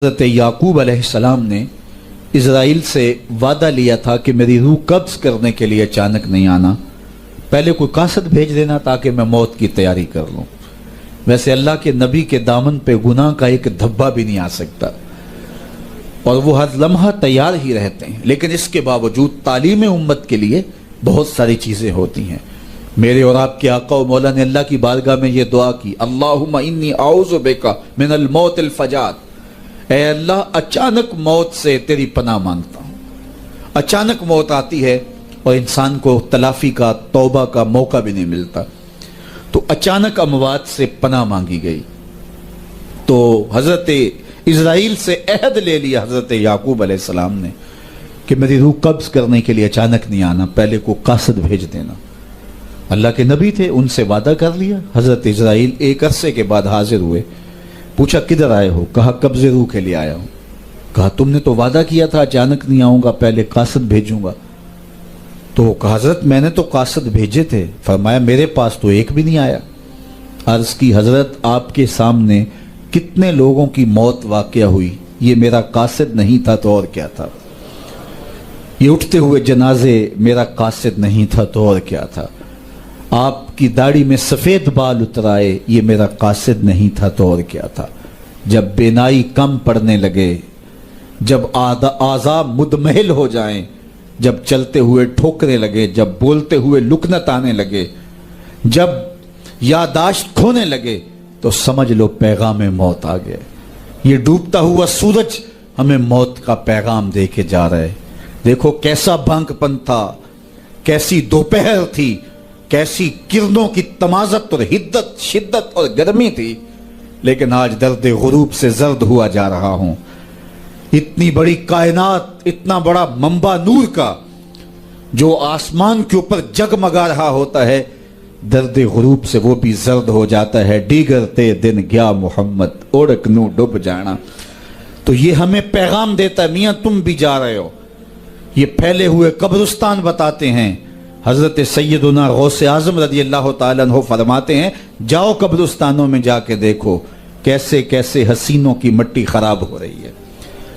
حضرت یعقوب علیہ السلام نے اسرائیل سے وعدہ لیا تھا کہ میری روح قبض کرنے کے لیے اچانک نہیں آنا، پہلے کوئی قاصد بھیج دینا تاکہ میں موت کی تیاری کر لوں۔ ویسے اللہ کے نبی کے دامن پہ گناہ کا ایک دھبا بھی نہیں آ سکتا اور وہ ہر لمحہ تیار ہی رہتے ہیں، لیکن اس کے باوجود تعلیم امت کے لیے بہت ساری چیزیں ہوتی ہیں۔ میرے اور آپ کے آقا و مولا نے اللہ کی بارگاہ میں یہ دعا کی، اللہم انی اعوذ بک من الموت الفجاۃ، اے اللہ اچانک موت سے تیری پناہ مانگتا ہوں۔ اچانک موت آتی ہے اور انسان کو تلافی کا، توبہ کا موقع بھی نہیں ملتا، تو اچانک اموات سے پناہ مانگی گئی۔ تو حضرت اسرائیل سے عہد لے لیا حضرت یعقوب علیہ السلام نے کہ میری روح قبض کرنے کے لیے اچانک نہیں آنا، پہلے کو قاصد بھیج دینا۔ اللہ کے نبی تھے، ان سے وعدہ کر لیا۔ حضرت اسرائیل ایک عرصے کے بعد حاضر ہوئے، پوچھا کدھر آئے ہو؟ کہا قبض روح کے لیے آیا ہوں۔ کہا تم نے تو وعدہ کیا تھا اچانک نہیں آؤں گا، پہلے قاصد بھیجوں گا۔ تو کہا حضرت میں نے تو قاصد بھیجے تھے۔ فرمایا میرے پاس تو ایک بھی نہیں آیا۔ عرض کی حضرت آپ کے سامنے کتنے لوگوں کی موت واقع ہوئی، یہ میرا قاصد نہیں تھا تو اور کیا تھا؟ یہ اٹھتے ہوئے جنازے میرا قاصد نہیں تھا تو اور کیا تھا؟ آپ کی داڑھی میں سفید بال اترائے، یہ میرا قاصد نہیں تھا تو اور کیا تھا؟ جب بینائی کم پڑنے لگے، جب اعضاء مدمحل ہو جائیں، جب چلتے ہوئے ٹھوکنے لگے، جب بولتے ہوئے لکنت آنے لگے، جب یادداشت کھونے لگے، تو سمجھ لو پیغام موت آ گئے۔ یہ ڈوبتا ہوا سورج ہمیں موت کا پیغام دے کے جا رہا ہے۔ دیکھو کیسا بھانک پن تھا، کیسی دوپہر تھی، کیسی کرنوں کی تمازت اور حدت، شدت اور گرمی تھی، لیکن آج درد غروب سے زرد ہوا جا رہا ہوں۔ اتنی بڑی کائنات، اتنا بڑا منبع نور کا جو آسمان کے اوپر جگمگا رہا ہوتا ہے، درد غروب سے وہ بھی زرد ہو جاتا ہے۔ دیگرتے دن گیا محمد اوڑک نو ڈب جانا۔ تو یہ ہمیں پیغام دیتا ہے میاں تم بھی جا رہے ہو۔ یہ پھیلے ہوئے قبرستان بتاتے ہیں۔ حضرت سیدنا غوث اعظم رضی اللہ تعالیٰ عنہ فرماتے ہیں جاؤ قبرستانوں میں جا کے دیکھو کیسے کیسے حسینوں کی مٹی خراب ہو رہی ہے۔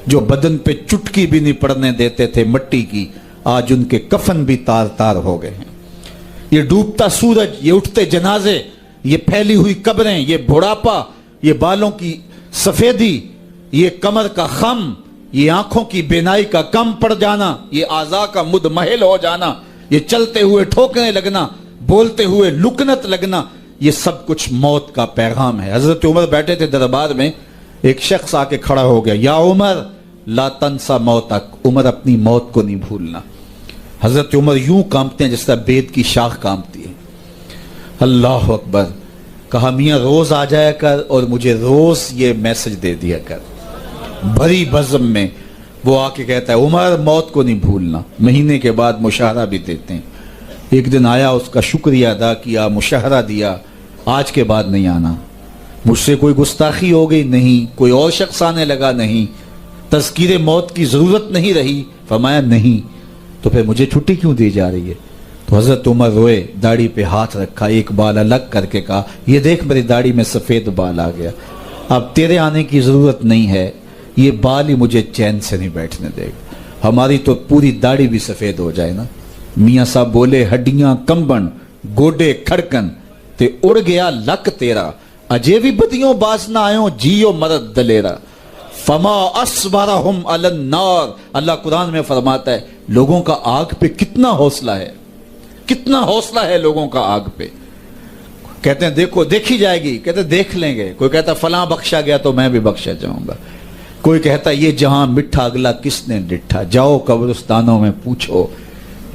جو بدن پہ چٹکی بھی نہیں پڑنے دیتے تھے مٹی کی، آج ان کے کفن بھی تار تار ہو گئے ہیں۔ یہ ڈوبتا سورج، یہ اٹھتے جنازے، یہ پھیلی ہوئی قبریں، یہ بڑھاپا، یہ بالوں کی سفیدی، یہ کمر کا خم، یہ آنکھوں کی بینائی کا کم پڑ جانا، یہ اعضاء کا مدمحل ہو جانا، یہ چلتے ہوئے ٹھوکنے لگنا، بولتے ہوئے لکنت لگنا، یہ سب کچھ موت کا پیغام ہے۔ حضرت عمر بیٹھے تھے دربار میں، ایک شخص آ کے کھڑا ہو گیا، یا عمر لا تنسا موتک، عمر اپنی موت کو نہیں بھولنا۔ حضرت عمر یوں کانپتے ہیں جس طرح بید کی شاخ کانپتی ہے۔ اللہ اکبر۔ کہا میاں روز آ جایا کر اور مجھے روز یہ میسج دے دیا کر۔ بھری بزم میں وہ آ کے کہتا ہے عمر موت کو نہیں بھولنا۔ مہینے کے بعد مشاہرہ بھی دیتے ہیں۔ ایک دن آیا، اس کا شکریہ ادا کیا، مشاہرہ دیا، آج کے بعد نہیں آنا۔ مجھ سے کوئی گستاخی ہو گئی؟ نہیں۔ کوئی اور شخص آنے لگا؟ نہیں۔ تذکیر موت کی ضرورت نہیں رہی؟ فرمایا نہیں۔ تو پھر مجھے چھٹی کیوں دی جا رہی ہے؟ تو حضرت عمر روئے، داڑھی پہ ہاتھ رکھا، ایک بال الگ کر کے کہا یہ دیکھ میری داڑھی میں سفید بال آ گیا، اب تیرے آنے کی ضرورت نہیں ہے، یہ بال ہی مجھے چین سے نہیں بیٹھنے دے گا۔ ہماری تو پوری داڑھی بھی سفید ہو جائے نا۔ میاں صاحب بولے ہڈیاں کمبن، گوڈے کھڑکن تے اڑ گیا لک تیرا، اجے بھی بدیوں باز نہ آئوں جیو مرد دلیرا، فما اصبرہم علی النار۔ اللہ قرآن میں فرماتا ہے لوگوں کا آگ پہ کتنا حوصلہ ہے، کتنا حوصلہ ہے لوگوں کا آگ پہ۔ کہتے ہیں دیکھو دیکھی جائے گی، کہتے ہیں دیکھ لیں گے۔ کوئی کہتا فلاں بخشا گیا تو میں بھی بخشا جاؤں گا۔ کوئی کہتا یہ جہاں مٹھا اگلا کس نے ڈٹھا، جاؤ قبرستانوں میں پوچھو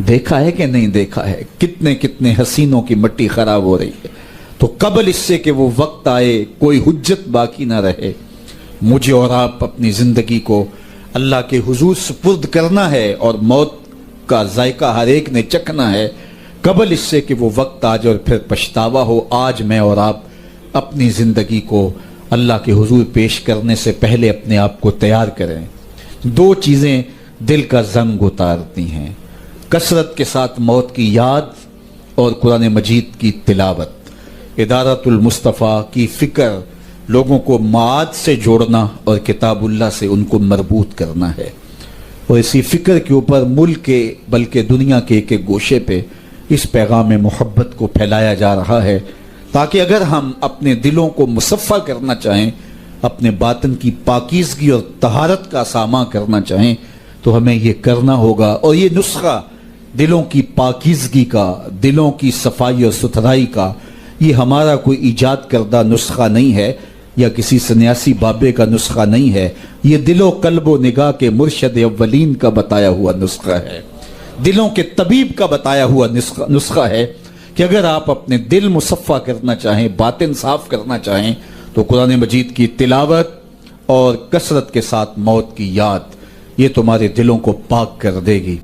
دیکھا ہے کہ نہیں دیکھا ہے، کتنے کتنے حسینوں کی مٹی خراب ہو رہی ہے۔ تو قبل اس سے کہ وہ وقت آئے کوئی حجت باقی نہ رہے، مجھے اور آپ اپنی زندگی کو اللہ کے حضور سپرد کرنا ہے اور موت کا ذائقہ ہر ایک نے چکھنا ہے، قبل اس سے کہ وہ وقت آ جائے اور پھر پچھتاوا ہو۔ آج میں اور آپ اپنی زندگی کو اللہ کے حضور پیش کرنے سے پہلے اپنے آپ کو تیار کریں۔ دو چیزیں دل کا زنگ اتارتی ہیں، کثرت کے ساتھ موت کی یاد اور قرآن مجید کی تلاوت۔ ادارت المصطفیٰ کی فکر لوگوں کو معاد سے جوڑنا اور کتاب اللہ سے ان کو مربوط کرنا ہے، اور اسی فکر کے اوپر ملک کے بلکہ دنیا کے ایک ایک گوشے پہ اس پیغام محبت کو پھیلایا جا رہا ہے، تاکہ اگر ہم اپنے دلوں کو مصفہ کرنا چاہیں، اپنے باطن کی پاکیزگی اور طہارت کا سامان کرنا چاہیں، تو ہمیں یہ کرنا ہوگا۔ اور یہ نسخہ دلوں کی پاکیزگی کا، دلوں کی صفائی اور ستھرائی کا، یہ ہمارا کوئی ایجاد کردہ نسخہ نہیں ہے، یا کسی سنیاسی بابے کا نسخہ نہیں ہے، یہ دل و قلب و نگاہ کے مرشد اولین کا بتایا ہوا نسخہ ہے، دلوں کے طبیب کا بتایا ہوا نسخہ ہے کہ اگر آپ اپنے دل مصفہ کرنا چاہیں، باطن صاف کرنا چاہیں، تو قرآن مجید کی تلاوت اور کثرت کے ساتھ موت کی یاد، یہ تمہارے دلوں کو پاک کر دے گی۔